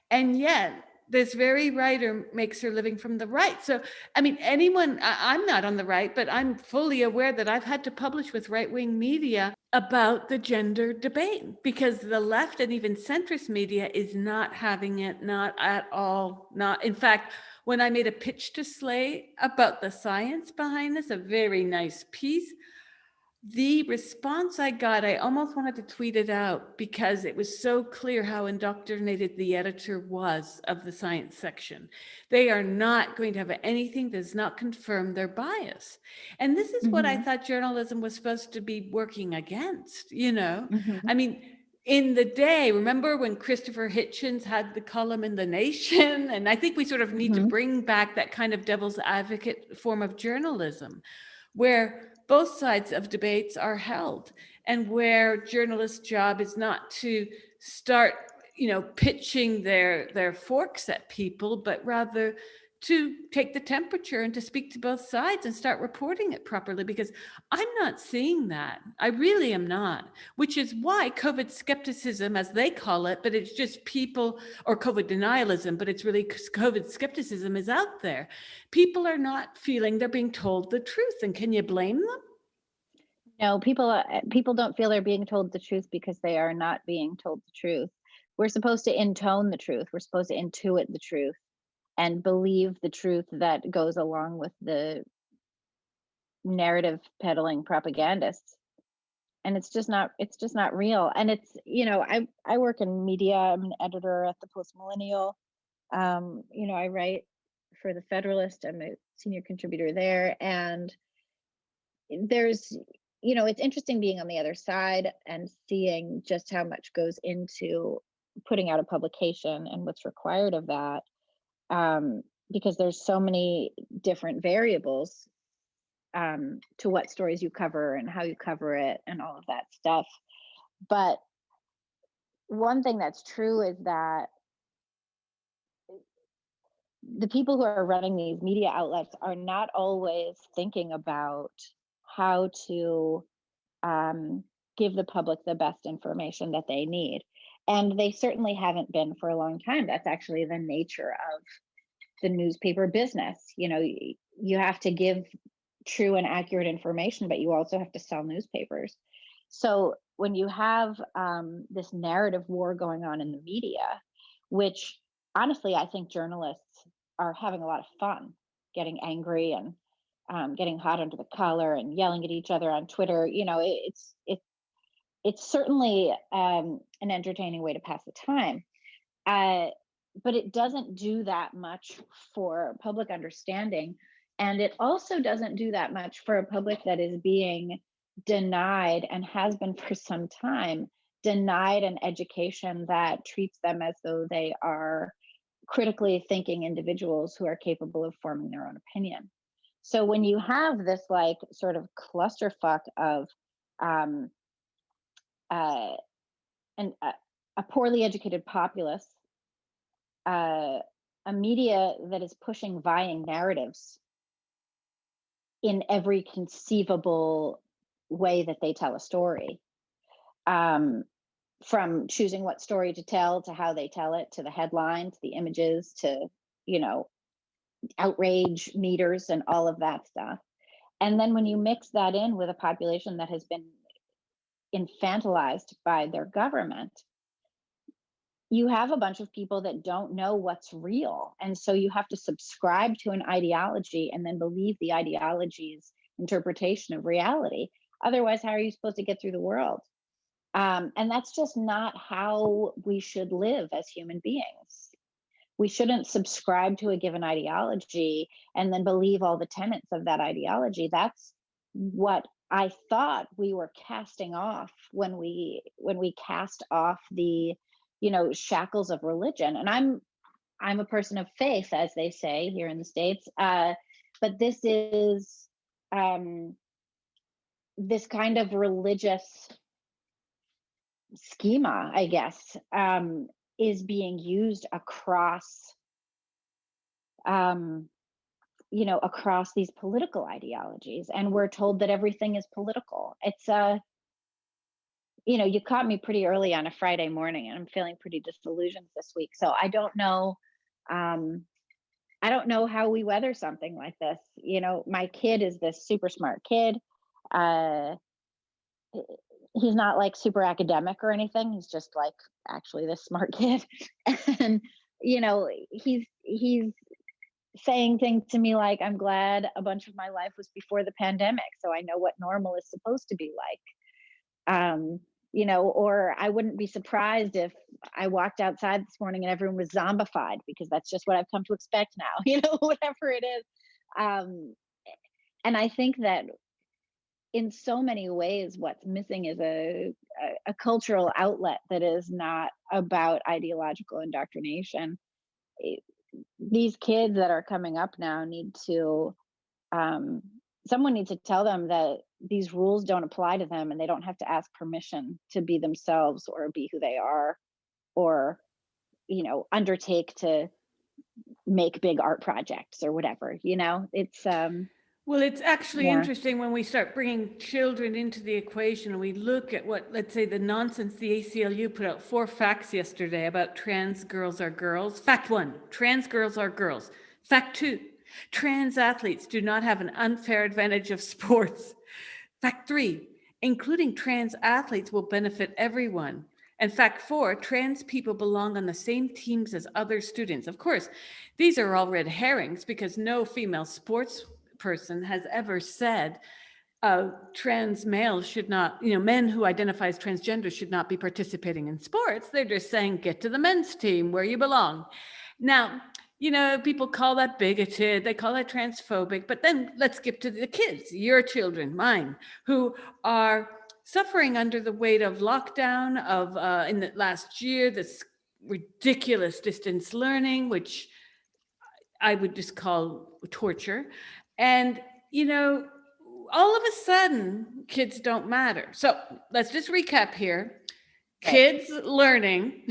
And yet this very writer makes her living from the right. So, I mean, I'm not on the right, but I'm fully aware that I've had to publish with right-wing media about the gender debate because the left and even centrist media is not having it, not at all. Not, in fact, when I made a pitch to Slate about the science behind this, a very nice piece, the response I got, I almost wanted to tweet it out because it was so clear how indoctrinated the editor was of the science section. They are not going to have anything that does not confirm their bias. And this is what I Mhm. thought journalism was supposed to be working against, you know? Mhm. I mean, in the day, remember when Christopher Hitchens had the column in The Nation? And I think we sort of need to Mhm. bring back that kind of devil's advocate form of journalism where both sides of debates are held and where journalists' job is not to start, pitching their forks at people, but rather to take the temperature and to speak to both sides and start reporting it properly, because I'm not seeing that. I really am not, which is why COVID skepticism, as they call it, but it's just people, or COVID denialism, but it's really COVID skepticism is out there. People are not feeling they're being told the truth. And can you blame them? No, people don't feel they're being told the truth because they are not being told the truth. We're supposed to intone the truth. We're supposed to intuit the truth and believe the truth that goes along with the narrative peddling propagandists. And it's just not real. And I work in media. I'm an editor at the Post Millennial. I write for the Federalist. I'm a senior contributor there. And there's it's interesting being on the other side and seeing just how much goes into putting out a publication and what's required of that, um, because there's so many different variables, to what stories you cover and how you cover it and all of that stuff. But one thing that's true is that the people who are running these media outlets are not always thinking about how to, um, give the public the best information that they need. And they certainly haven't been for a long time. That's actually the nature of the newspaper business. You have to give true and accurate information, but you also have to sell newspapers. So when you have, this narrative war going on in the media, which honestly, I think journalists are having a lot of fun getting angry and, getting hot under the collar and yelling at each other on Twitter. It's certainly, an entertaining way to pass the time. Uh, but it doesn't do that much for public understanding. And it also doesn't do that much for a public that is being denied and has been for some time denied an education that treats them as though they are critically thinking individuals who are capable of forming their own opinion. So when you have this like sort of clusterfuck of um, uh, a poorly educated populace, uh, a media that is pushing vying narratives in every conceivable way that they tell a story, um, from choosing what story to tell to how they tell it, to the headline, to the images, to, you know, outrage meters and all of that stuff. And then when you mix that in with a population that has been infantilized by their government, you have a bunch of people that don't know what's real. And so you have to subscribe to an ideology and then believe the ideology's interpretation of reality. Otherwise, how are you supposed to get through the world? And that's just not how we should live as human beings. We shouldn't subscribe to a given ideology and then believe all the tenets of that ideology. That's what I thought we were casting off when we cast off the, you know, shackles of religion. And I'm a person of faith, as they say here in the States. But this is this kind of religious schema, I guess, is being used across, um, you know, across these political ideologies, and we're told that everything is political. It's you know, you caught me pretty early on a Friday morning, and I'm feeling pretty disillusioned this week. So um, I don't know how we weather something like this. You know, my kid is this super smart kid. Uh, he's not like super academic or anything. He's just like actually this smart kid, and you know, he's saying things to me like, "I'm glad a bunch of my life was before the pandemic, so I know what normal is supposed to be like." You know, or I wouldn't be surprised if I walked outside this morning and everyone was zombified because that's just what I've come to expect now. You know, whatever it is. Um, and I think that in so many ways, what's missing is a cultural outlet that is not about ideological indoctrination. It- these kids that are coming up now need to, um, someone needs to tell them that these rules don't apply to them and they don't have to ask permission to be themselves or be who they are, or, you know, undertake to make big art projects or whatever. You know, it's Well, it's actually yeah. interesting when we start bringing children into the equation and we look at what, let's say, the nonsense the ACLU put out 4 facts yesterday about trans girls are girls. Fact 1, trans girls are girls. Fact 2, trans athletes do not have an unfair advantage of sports. Fact 3, including trans athletes will benefit everyone. And fact 4, trans people belong on the same teams as other students. Of course, these are all red herrings because no female sports person has ever said trans males should not, you know, men who identify as transgender should not be participating in sports. They're just saying, get to the men's team where you belong. Now, you know, people call that bigoted, they call that transphobic, but then let's skip to the kids, your children, mine, who are suffering under the weight of lockdown, of in the last year, this ridiculous distance learning, which I would just call torture. And, you know, all of a sudden, kids don't matter. So let's just recap here. Right. Kids learning,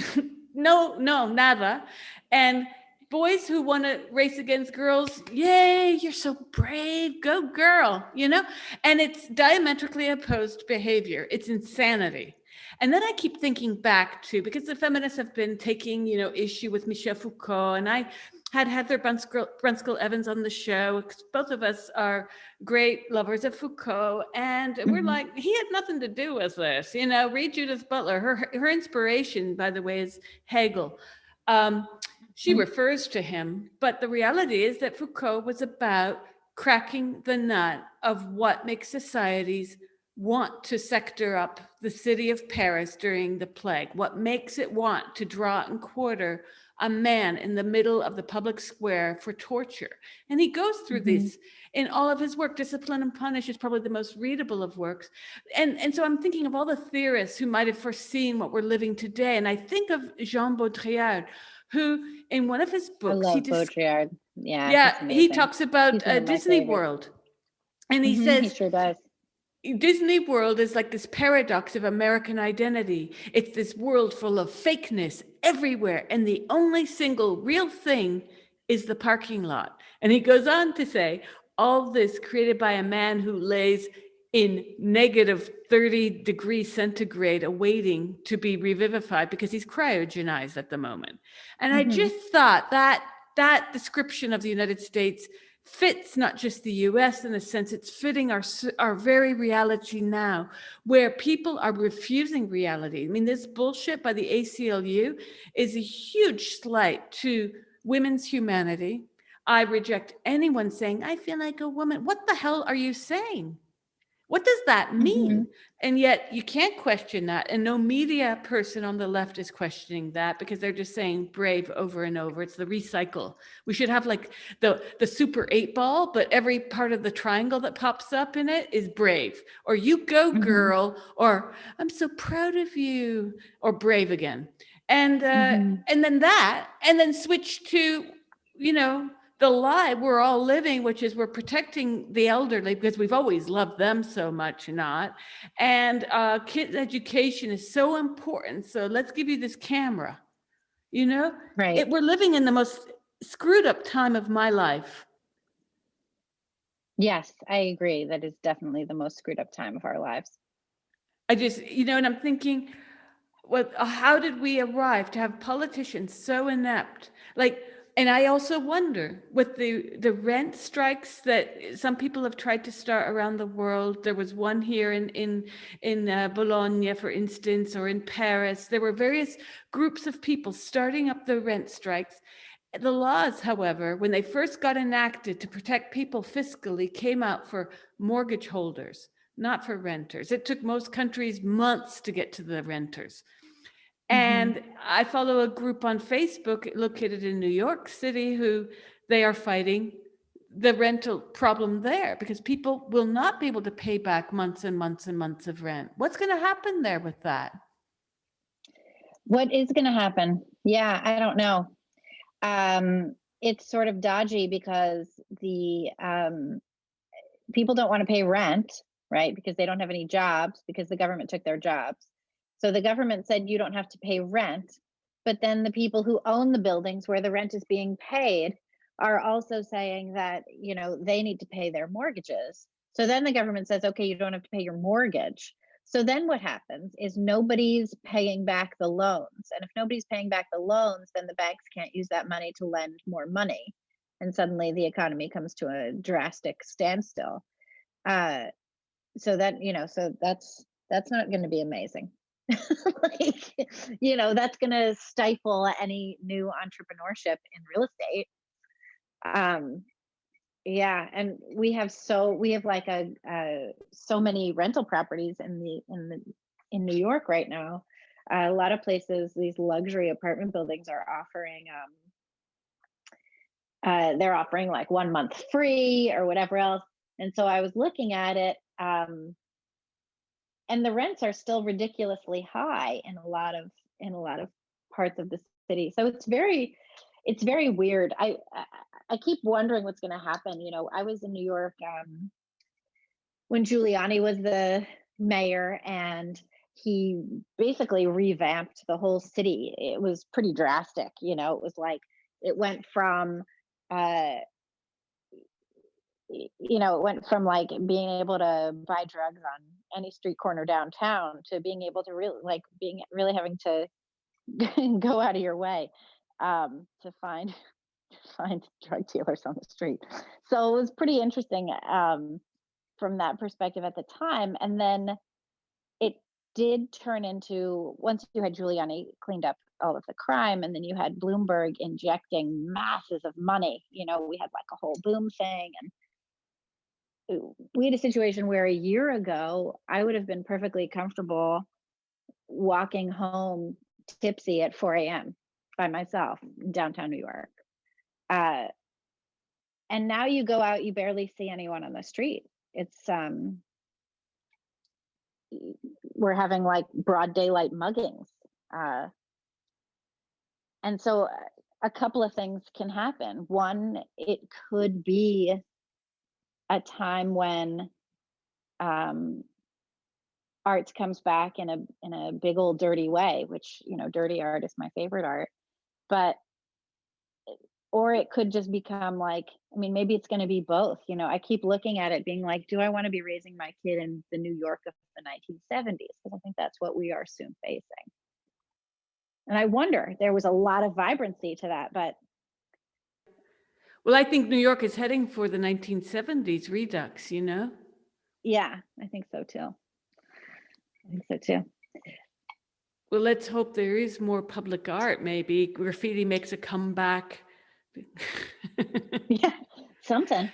no, nada. And boys who want to race against girls, yay, you're so brave, go girl, you know? And it's diametrically opposed behavior. It's insanity. And then I keep thinking back to, because the feminists have been taking, you know, issue with Michel Foucault, and I had Heather Brunskill Evans on the show. Both of us are great lovers of Foucault, and we're Mhm. like, he had nothing to do with this. You know, read Judith Butler. Her inspiration, by the way, is Hegel. She Mhm. refers to him, but the reality is that Foucault was about cracking the nut of what makes societies want to sector up the city of Paris during the plague, what makes it want to draw and quarter a man in the middle of the public square for torture. And he goes through this in all of his work. Discipline and Punish is probably the most readable of works. And so I'm thinking of all the theorists who might have foreseen what we're living today. And I think of Jean Baudrillard, who in one of his I books, love Baudrillard. Yeah, yeah, he's amazing. he talks about He's one of my Disney favorites. World. And he He says, sure does. Disney World is like this paradox of American identity. It's this world full of fakeness everywhere, and the only single real thing is the parking lot. And he goes on to say, all this created by a man who lays in negative 30 degrees centigrade awaiting to be revivified because he's cryogenized at the moment. And I just thought that that description of the United States fits not just the US in a sense, it's fitting our very reality now, where people are refusing reality. I mean, this bullshit by the ACLU is a huge slight to women's humanity. I reject anyone saying, I feel like a woman. What the hell are you saying? What does that mean? And yet you can't question that. And no media person on the left is questioning that because they're just saying brave over and over. It's the recycle. We should have like the super 8-ball, but every part of the triangle that pops up in it is brave, or you go girl, or I'm so proud of you, or brave again. And then that, and then switch to, you know, the lie we're all living, which is we're protecting the elderly because we've always loved them so much, not. And kids' education is so important. So let's give you this camera, you know? Right. We're living in the most screwed up time of my life. Yes, I agree. That is definitely the most screwed up time of our lives. I just, you know, and I'm thinking, well, how did we arrive to have politicians so inept? Like, and I also wonder with the rent strikes that some people have tried to start around the world. There was one here in Bologna, for instance, or in Paris. There were various groups of people starting up the rent strikes. The laws, however, when they first got enacted to protect people fiscally, came out for mortgage holders, not for renters. It took most countries months to get to the renters. And I follow a group on Facebook located in New York City who they are fighting the rental problem there because people will not be able to pay back months and months and months of rent. What's going to happen there with that? What is going to happen? Yeah, I don't know. It's sort of dodgy because the people don't want to pay rent, right? Because they don't have any jobs because the government took their jobs. So the government said you don't have to pay rent, but then the people who own the buildings where the rent is being paid are also saying that, you know, they need to pay their mortgages. So then the government says, okay, you don't have to pay your mortgage. So then what happens is nobody's paying back the loans. And if nobody's paying back the loans, then the banks can't use that money to lend more money. And suddenly the economy comes to a drastic standstill. So that, you know, so that's not going to be amazing. Like, you know, that's going to stifle any new entrepreneurship in real estate. Yeah, and we have like so many rental properties in New York right now. A lot of places, these luxury apartment buildings are offering they're offering like 1 month free or whatever else. And so I was looking at it, and the rents are still ridiculously high in a lot of parts of the city. So it's very weird. I keep wondering what's going to happen. You know, I was in New York when Giuliani was the mayor, and he basically revamped the whole city. It was pretty drastic. You know, it was like it went from like being able to buy drugs on any street corner downtown to being able to really having to go out of your way to find drug dealers on the street. So it was pretty interesting from that perspective at the time. And then it did turn into, once you had Giuliani cleaned up all of the crime, and then you had Bloomberg injecting masses of money. You know, we had like a whole boom thing, and we had a situation where a year ago I would have been perfectly comfortable walking home tipsy at 4 a.m. by myself in downtown New York. Uh, and now you go out, you barely see anyone on the street. It's we're having like broad daylight muggings. Uh, and so a couple of things can happen. One, it could be a time when arts comes back in a big old dirty way, which, dirty art is my favorite art. But or it could just become like, maybe it's going to be both. I keep looking at it being like, do I want to be raising my kid in the New York of the 1970s? Because I think that's what we are soon facing. And I wonder, there was a lot of vibrancy to that, but. Well, I think New York is heading for the 1970s redux, Yeah, I think so too. Well, let's hope there is more public art. Maybe graffiti makes a comeback. Yeah, something.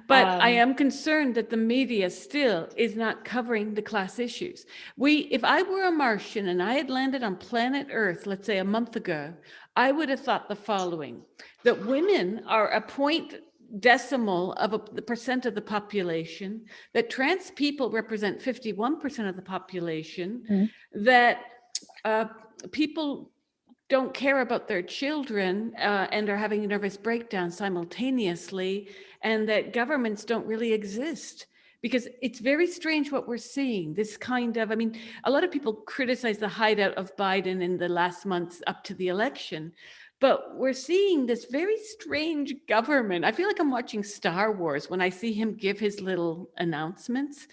But I am concerned that the media still is not covering the class issues. If I were a Martian and I had landed on planet Earth, let's say a month ago, I would have thought the following: that women are a point decimal of the percent of the population, that trans people represent 51% of the population, that people don't care about their children and are having a nervous breakdown simultaneously, and that governments don't really exist. Because it's very strange what we're seeing, this kind of, a lot of people criticize the hideout of Biden in the last months up to the election, but we're seeing this very strange government. I feel like I'm watching Star Wars when I see him give his little announcements.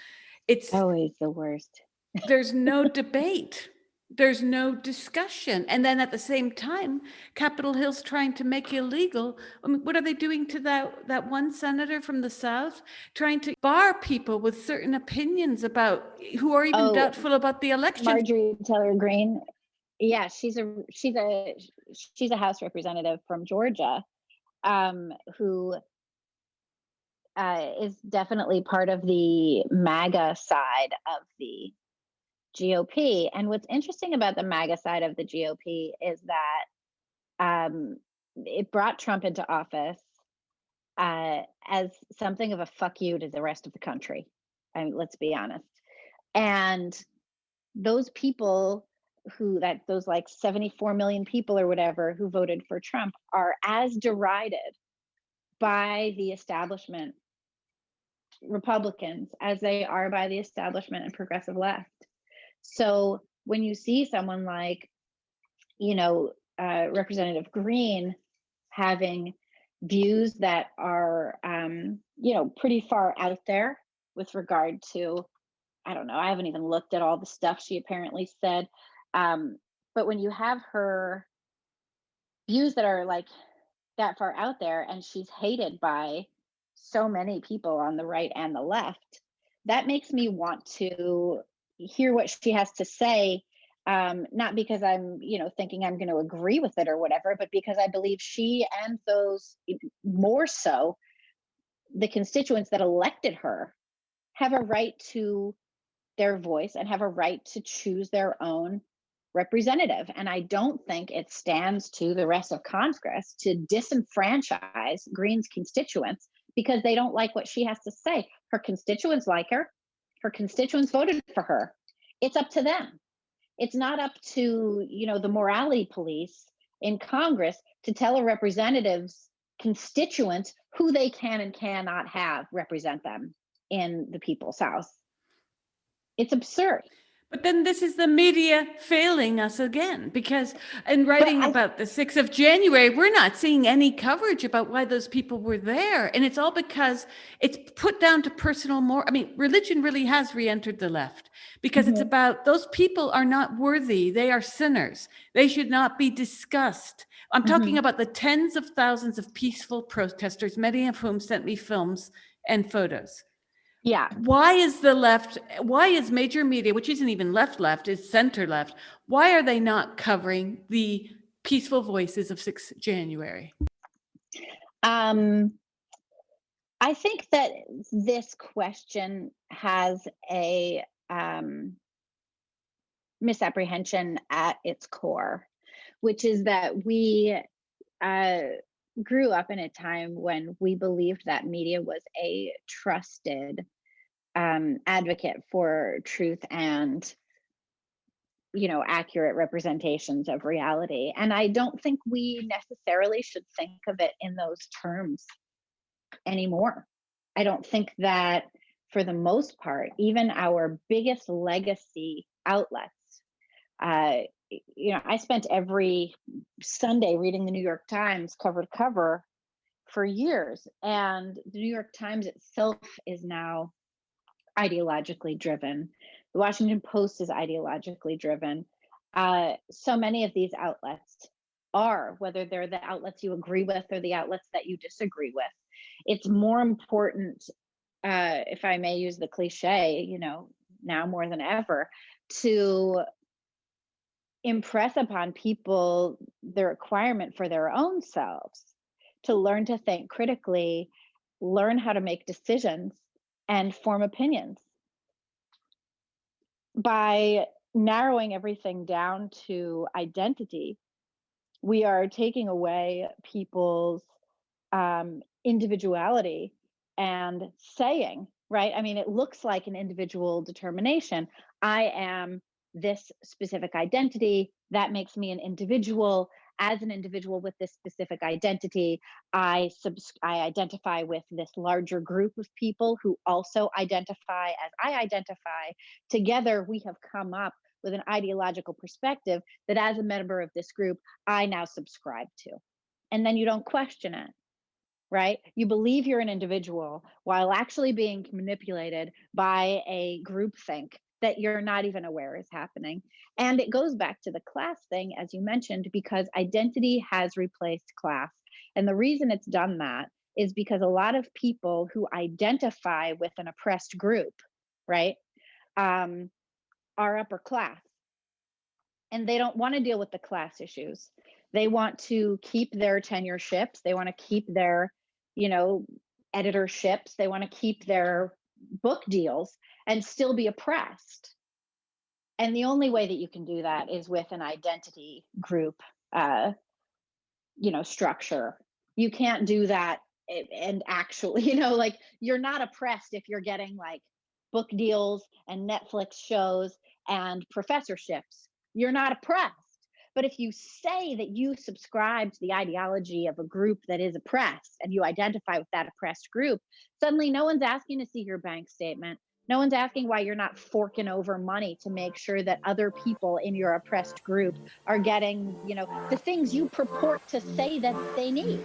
It's always the worst. There's no debate. There's no discussion. And then at the same time, Capitol Hill's trying to make illegal. What are they doing to that one senator from the South? Trying to bar people with certain opinions who are even doubtful about the election. Marjorie Taylor Greene. Yeah, she's a House representative from Georgia, who is definitely part of the MAGA side of the GOP. And what's interesting about the MAGA side of the GOP is that it brought Trump into office as something of a fuck you to the rest of the country. Let's be honest. And those people those like 74 million people or whatever who voted for Trump are as derided by the establishment Republicans as they are by the establishment and progressive left. So when you see someone like, Representative Greene having views that are, pretty far out there with regard to, I don't know, I haven't even looked at all the stuff she apparently said. But when you have her views that are like that far out there and she's hated by so many people on the right and the left, that makes me want to hear what she has to say, not because I'm thinking I'm going to agree with it or whatever, but because I believe she and those, more so the constituents that elected her, have a right to their voice and have a right to choose their own representative. And I don't think it stands to the rest of Congress to disenfranchise Greene's constituents because they don't like what she has to say. Her constituents like her. Her constituents voted for her. It's up to them. It's not up to, the morality police in Congress to tell a representative's constituents who they can and cannot have represent them in the people's house. It's absurd. But then this is the media failing us again, because in writing about the 6th of January, we're not seeing any coverage about why those people were there. And it's all because it's put down to personal religion really has re-entered the left because it's about those people are not worthy. They are sinners. They should not be discussed. I'm talking about the tens of thousands of peaceful protesters, many of whom sent me films and photos. Yeah. Why is major media, which isn't even left, is center left, why are they not covering the peaceful voices of 6th January? I think that this question has a misapprehension at its core, which is that we grew up in a time when we believed that media was a trusted advocate for truth and, accurate representations of reality. And I don't think we necessarily should think of it in those terms anymore. I don't think that, for the most part, even our biggest legacy outlets, I spent every Sunday reading the New York Times cover to cover for years, and the New York Times itself is now ideologically driven. The Washington Post is ideologically driven. So many of these outlets are, whether they're the outlets you agree with or the outlets that you disagree with. It's more important, if I may use the cliche, now more than ever, to impress upon people the requirement for their own selves to learn to think critically, learn how to make decisions, and form opinions. By narrowing everything down to identity, we are taking away people's individuality and saying, right? I mean, it looks like an individual determination. I am this specific identity. That makes me an individual. As an individual with this specific identity, I identify with this larger group of people who also identify as I identify. Together, we have come up with an ideological perspective that, as a member of this group, I now subscribe to. And then you don't question it, right? You believe you're an individual while actually being manipulated by a groupthink that you're not even aware is happening. And it goes back to the class thing, as you mentioned, because identity has replaced class. And the reason it's done that is because a lot of people who identify with an oppressed group, right, are upper class. And they don't want to deal with the class issues. They want to keep their tenureships. They want to keep their, editorships. They want to keep their book deals and still be oppressed. And the only way that you can do that is with an identity group, structure. You can't do that and actually, you're not oppressed if you're getting like book deals and Netflix shows and professorships. You're not oppressed. But if you say that you subscribe to the ideology of a group that is oppressed and you identify with that oppressed group, suddenly no one's asking to see your bank statement. No one's asking why you're not forking over money to make sure that other people in your oppressed group are getting, the things you purport to say that they need.